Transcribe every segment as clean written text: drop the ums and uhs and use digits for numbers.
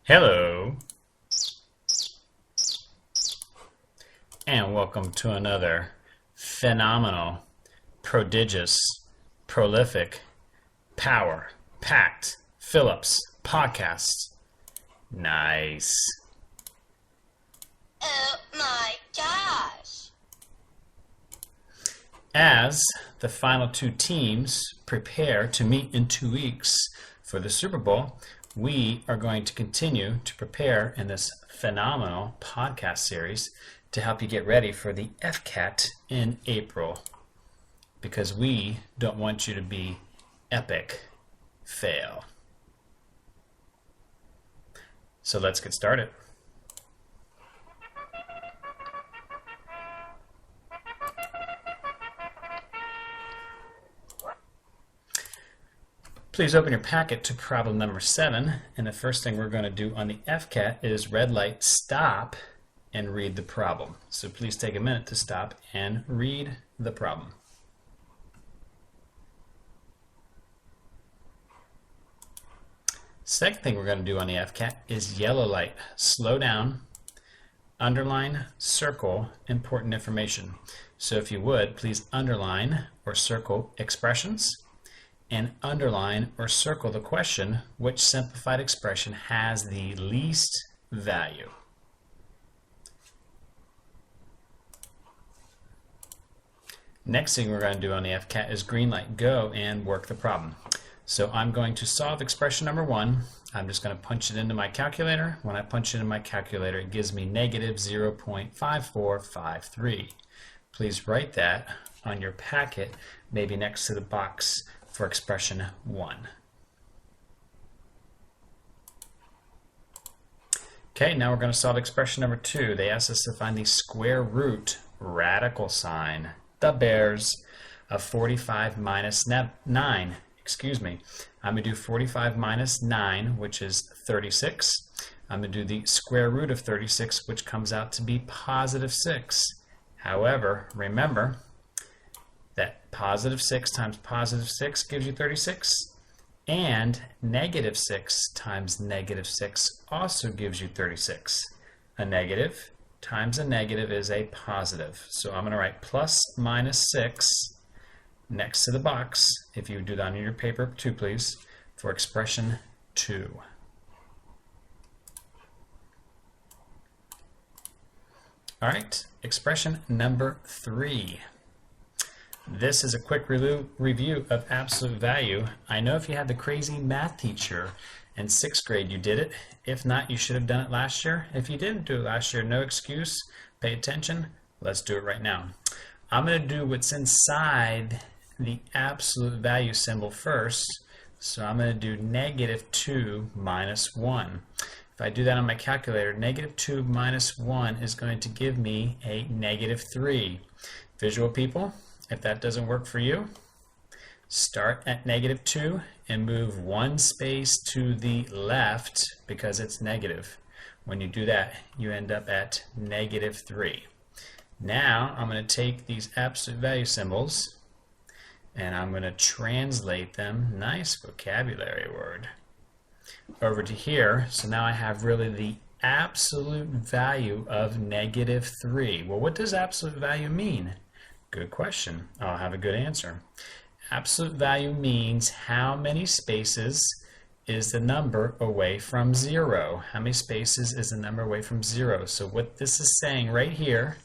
Hello, and welcome to another phenomenal, prodigious, prolific, power-packed Phillips podcast. Nice. Oh my gosh! As the final two teams prepare to meet in 2 weeks for the Super Bowl, we are going to continue to prepare in this phenomenal podcast series to help you get ready for the FCAT in April, because we don't want you to be epic fail. So let's get started. Please open your packet to problem number 7, and the first thing we're going to do on the FCAT is red light stop and read the problem. So please take a minute to stop and read the problem. Second thing we're going to do on the FCAT is yellow light. Slow down, underline, circle important information. So if you would, please underline or circle expressions, and underline or circle the question, which simplified expression has the least value? Next thing we're going to do on the FCAT is green light, go and work the problem. So I'm going to solve expression number 1. I'm just going to punch it into my calculator. When I punch it in my calculator, it gives me negative 0.5453. Please write that on your packet, maybe next to the box for expression 1. Okay, now we're going to solve expression number 2. They asked us to find the square root radical sign, the bears, of 45 minus 9. I'm going to do 45 minus 9, which is 36. I'm going to do the square root of 36, which comes out to be positive 6. However, remember that positive 6 times positive 6 gives you 36, and negative 6 times negative 6 also gives you 36. A negative times a negative is a positive. So I'm going to write plus minus 6 next to the box, if you would do that on your paper too, please, for expression 2. All right, expression number 3. This is a quick review of absolute value. I know if you had the crazy math teacher in 6th grade, you did it. If not, you should have done it last year. If you didn't do it last year, no excuse. Pay attention. Let's do it right now. I'm going to do what's inside the absolute value symbol first. So I'm going to do negative 2 minus 1. If I do that on my calculator, negative 2 minus 1 is going to give me a negative 3. Visual people, if that doesn't work for you, start at negative 2 and move one space to the left because it's negative. When you do that, you end up at negative 3. Now I'm going to take these absolute value symbols and I'm going to translate them, nice vocabulary word, over to here. So now I have really the absolute value of negative 3. Well, what does absolute value mean? Good question. I'll have a good answer. Absolute value means how many spaces is the number away from 0. How many spaces is the number away from 0? So what this is saying right here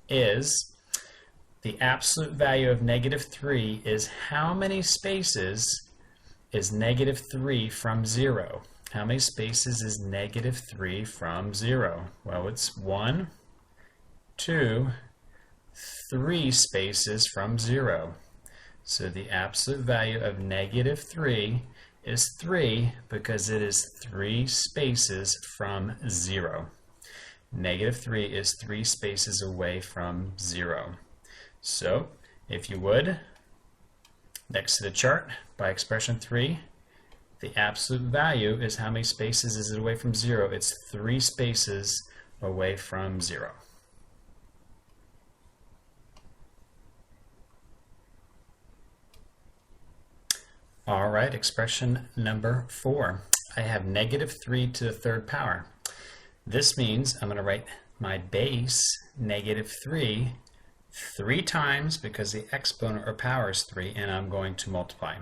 is the absolute value of negative 3 is how many spaces is negative 3 from 0. How many spaces is negative 3 from 0? Well, it's 1, 2, 3 spaces from 0. So the absolute value of negative 3 is 3 because it is 3 spaces from 0. Negative 3 is 3 spaces away from 0. So if you would, next to the chart by expression 3, the absolute value is how many spaces is it away from 0? It's 3 spaces away from 0. All right, expression number 4. I have -3 to the third power. This means I'm going to write my base, -3, 3 times because the exponent or power is 3, and I'm going to multiply.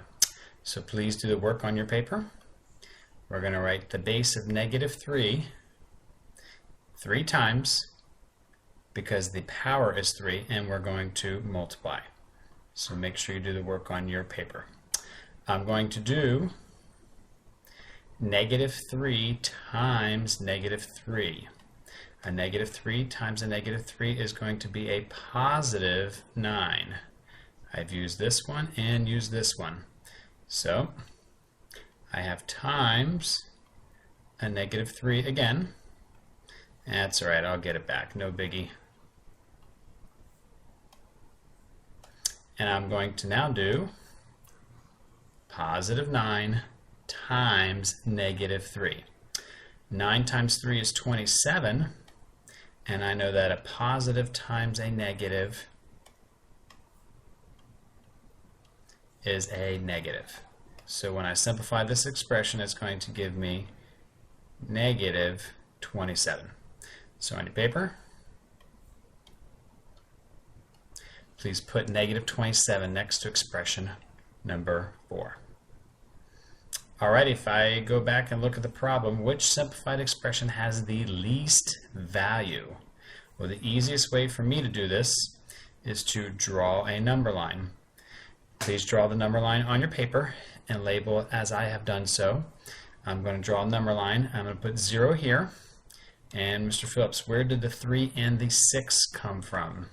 So please do the work on your paper. We're going to write the base of -3 3 times because the power is 3, and we're going to multiply. So make sure you do the work on your paper. I'm going to do -3 times -3. A -3 times a -3 is going to be a +9. I've used this one and used this one. So I have times a -3 again. That's all right, I'll get it back, no biggie. And I'm going to now do +9 times -3. 9 times 3 is 27, and I know that a positive times a negative is a negative. So when I simplify this expression, it's going to give me -27. So on your paper, please put -27 next to expression number 4. Alright, if I go back and look at the problem, which simplified expression has the least value? Well, the easiest way for me to do this is to draw a number line. Please draw the number line on your paper and label it as I have done so. I'm going to draw a number line. I'm going to put 0 here. And Mr. Phillips, where did the 3 and the 6 come from?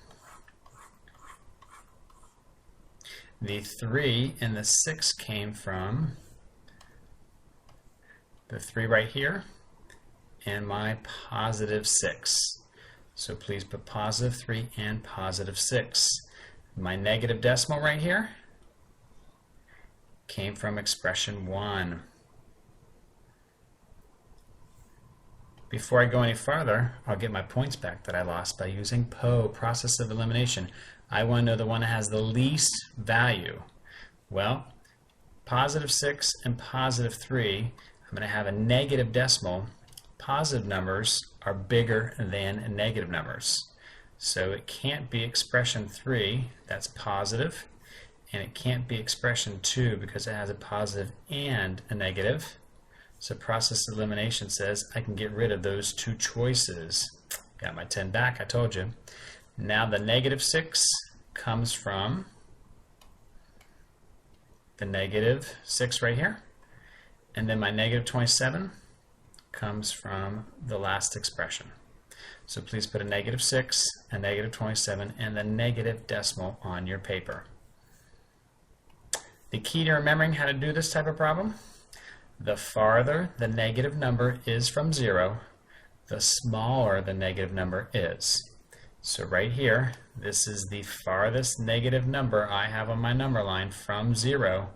The 3 and the 6 came from the 3 right here and my +6. So please put +3 and +6. My negative decimal right here came from expression 1. Before I go any farther, I'll get my points back that I lost by using PO, process of elimination. I want to know the one that has the least value. Well, +6 and +3, I'm going to have a negative decimal. Positive numbers are bigger than negative numbers. So it can't be expression 3, that's positive, and it can't be expression 2 because it has a positive and a negative. So process of elimination says I can get rid of those 2 choices. Got my 10 back, I told you. Now the -6 comes from the -6 right here. And then my -27 comes from the last expression. So please put a -6, a -27, and the negative decimal on your paper. The key to remembering how to do this type of problem: the farther the negative number is from 0, the smaller the negative number is. So right here, this is the farthest negative number I have on my number line from 0.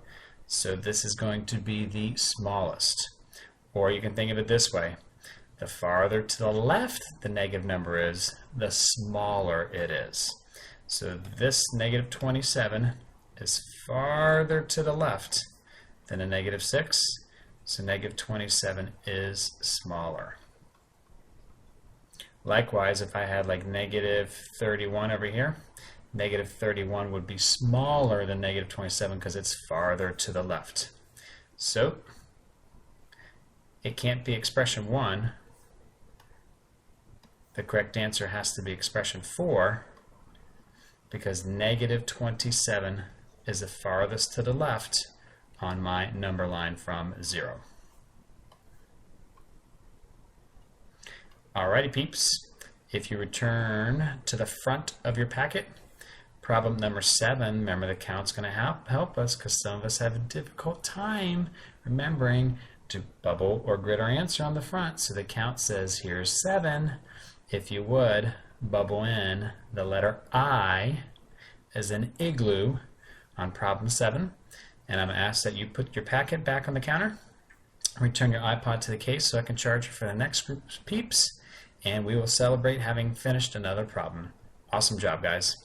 So this is going to be the smallest. Or you can think of it this way: the farther to the left the negative number is, the smaller it is. So this -27 is farther to the left than a -6. So -27 is smaller. Likewise, if I had like -31 over here, -31 would be smaller than -27 because it's farther to the left. So it can't be expression 1. The correct answer has to be expression 4 because -27 is the farthest to the left on my number line from 0. Alrighty peeps, if you return to the front of your packet, problem number 7, remember the count's going to help us because some of us have a difficult time remembering to bubble or grid our answer on the front. So the count says here's 7. If you would, bubble in the letter I as in igloo on problem 7. And I'm going to ask that you put your packet back on the counter, return your iPod to the case so I can charge you for the next group of peeps, and we will celebrate having finished another problem. Awesome job, guys.